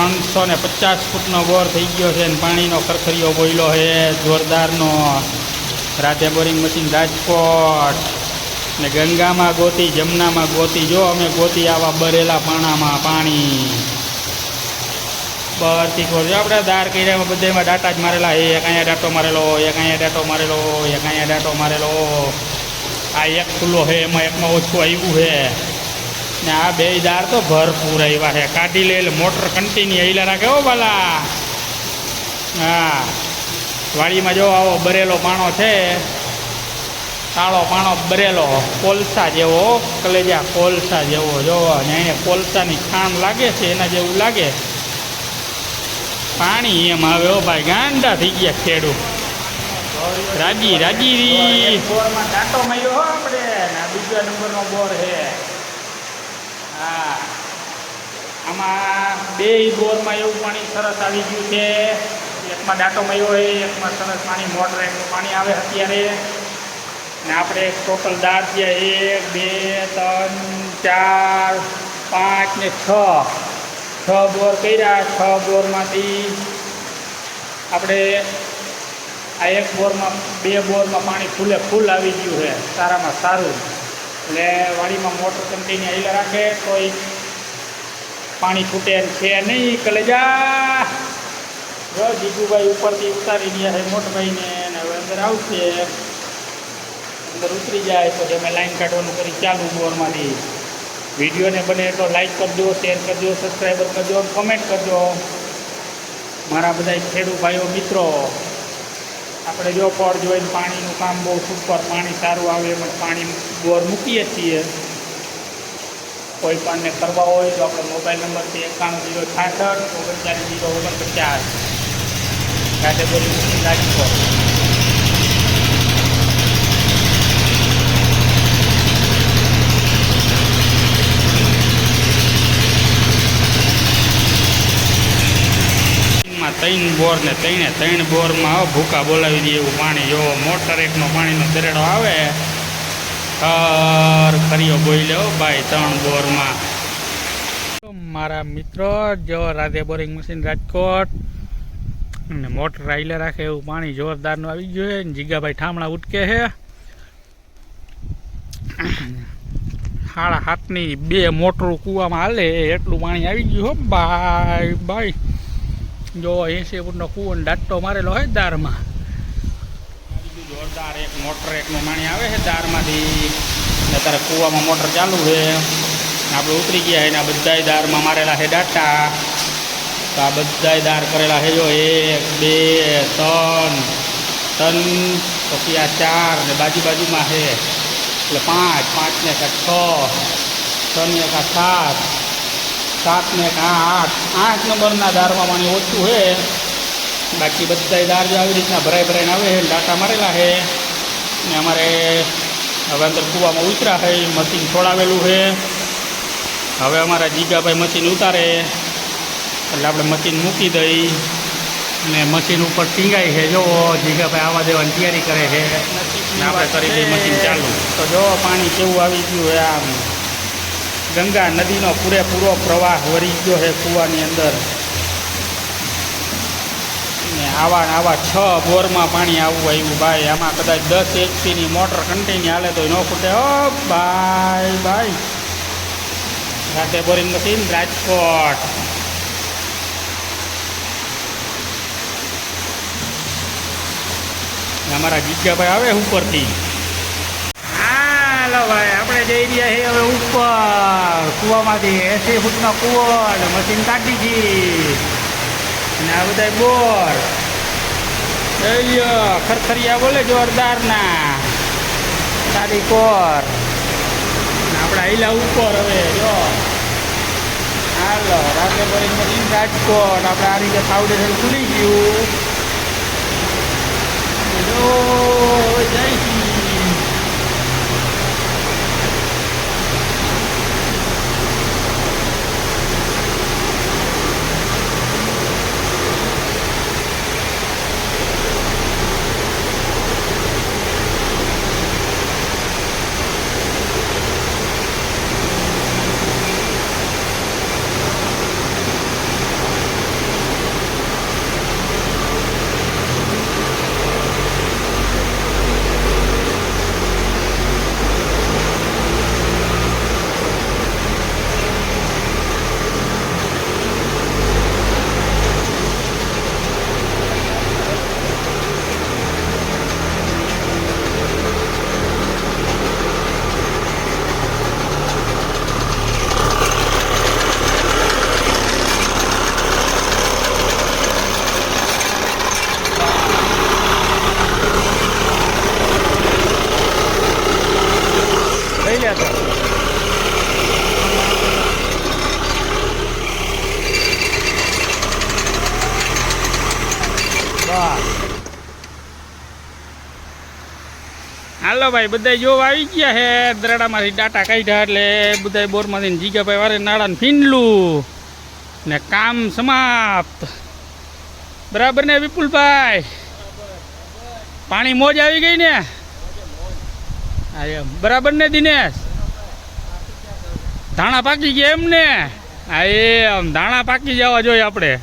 350 ફૂટનો બોર થઈ ગયો છે અને પાણીનો ખરખરીયો બોયલો છે જોરદારનો. Radhe boring machine Rajkot. ને ગંગામાં ગોતી, જમનામાં ગોતી, જો અમે ગોતી આવા બરેલા પાણામાં પાણી. બરથી ખોર આપણે દાર કર્યા બધામાં ડાટા જ મારેલા. એક અહીંયા ડાટો મારેલો, એક અહીંયા ડાટો મારેલો, એક અહીંયા ડાટો મારેલો. આ એક ખુલ્લો છે, એમાં એકમાં ઓછું આવ્યું છે. ને આ બે દાર તો ભરપૂર આવ્યા છે. કાઢી લે એટલે મોટર કન્ટિન્યુ હિલા રાખે હો બાલા. હા, વાડીમાં જો આવો બરેલો પાણો છે, કાળો પાણો બરેલો, કોલસા જેવો, કલેજા કોલસા જેવો. જોવો ને અહીંયા કોલસાની ખાંડ લાગે છે, એના જેવું લાગે પાણી. એમ આવે હો ભાઈ, ગાંડા થઈ ગયા ખેડૂત. રાજી રાજી બોરમાં ડાટો માર્યો હો આપણે. આ બીજા નંબરનો બોર છે. હા, આમાં બે બોરમાં એવું પાણી સરસ આવી ગયું છે. એકમાં ડાટો માર્યો હોય, એકમાં સરસ પાણી, મોટર એકનું પાણી આવે અત્યારે. ને આપણે ટોટલ દાર છે 1 2 3 4 5 ને 6 બોર કર્યા. 6 બોરમાંથી આપણે આ એક બોરમાં, 2 બોરમાં પાણી ફૂલે ફૂલ આવી ગયું છે, સારામાં સારું. એટલે વાડીમાં મોટર કન્ટિન્યુ હિલા રાખે તોય પાણી છૂટે છે નહીં. કલેજા જો જીગુભાઈ ઉપરથી ઉતારી ગયા છે મોટભાઈને, અને હવે અંદર આવશે. અંદર ઉતરી જાય તો અમે લાઈન કાઢવાનું કરી ચાલુ બોરમાંથી. વિડીયોને બને એટલો લાઈક કરજો, શેર કરજો, સબસ્ક્રાઈબર કરજો, કમેન્ટ કરજો મારા બધા ખેડૂત ભાઈઓ મિત્રો. આપણે જો પડ જોઈને પાણીનું કામ બહુ સુપર, પાણી સારું આવે એમ જ પાણી બોર મૂકીએ છીએ. કોઈ પણને કરવા હોય તો આપણે મોબાઈલ નંબર છે 91 066 39 049. Radhe boring machine Rajkot. ત્રણ બોર ને ત્રણ બોરમાં ભૂકા બોલાવી દઈએ એવું પાણી. જો મોટર એકનો પાણીનો દરેડો આવે, ખરીઓ બોઈ લેવો ભાઈ 3 બોરમાં. મારા મિત્રો જો રાધે બોરિંગ મશીન રાજકોટ અને મોટર રાઈલે રાખે એવું પાણી જોરદારનું આવી ગયું છે. જીગાભાઈ ઠામણા ઉટકે છે. 7.5ની 2 મોટરું કૂવામાં હાલે એટલું પાણી આવી ગયું હો ભાઈ. ભાઈ જો 80 ફૂટનો કૂવો ડાટો મારેલો હોય દારમાં. જોરદાર એક મોટર એકનું પાણી આવે છે દારમાંથી. ને તારે કૂવામાં મોટર ચાલુ છે. આપણે ઉતરી ગયા એના બધાય દારમાં મારેલા છે ડાટા. તો આ બધાય દાર કરેલા છે જો 1 2 3 પછી આ 4 ને બાજુમાં છે એટલે 5 ને 6 6 ને 7 7 ને 8 નંબરના દારમાં પાણી ઓછું છે. બાકી બધા દાર જો આવી રીતના ભરાઈને આવે છે. ડાટા મારેલા છે. ને અમારે હવે અંદર કૂવામાં ઉતર્યા છે, મશીન છોડાવેલું છે. હવે અમારા જીગાભાઈ મશીન ઉતારે એટલે આપણે મશીન મૂકી દઈ ને મશીન ઉપર ટીંગાઈ છે. જો જીગાભાઈ આવા દેવાની તૈયારી કરે છે ને આપણે કરી દઈએ મશીન ચાલુ. તો જો પાણી કેવું આવી ગયું છે. આમ ગંગા નદીનો પૂરેપૂરો પ્રવાહ વરી ગયો છે કૂવાની અંદર. ને આવા 6 બોરમાં પાણી આવવું આવ્યું ભાઈ. આમાં કદાચ 10 HPની મોટર કન્ટિન્યુ હાલે તો ન ખૂટે હો ભાઈ. Radhe boring machine Rajkot. અમારા જીગાભાઈ આવે ઉપરથી. હાલો ભાઈ, આપણે જઈ રહ્યા છીએ હવે ઉપર કૂવામાંથી. 80 ફૂટનો કૂવો અને મશીન કાઢી ગઈ. અને આ બધા બોર ખરખરિયા બોલે જોરદારના સારી કોર. આપણે આઈલા ઉપર હવે જો હાલો રાધે બોરિંગ મશીન રાજકોટ. આપણે આ રીતે ફાઉન્ડેશન ખુલી ગયું. જય હાલો ભાઈ બધા જો આવી ગયા છે દરાડામાંથી ડાટા કાઢ્યા એટલે બધા બોરમાંથી જીગાભાઈ વારે નાળાને ફીંડલું ને કામ સમાપ્ત. બરાબર ને વિપુલભાઈ? પાણી મોજ આવી ગઈ ને? હા એમ બરાબર ને દિનેશ? ધાણા પાકી ગયા એમ ને? હા એમ ધાણા પાકી જવા જોઈએ આપણે.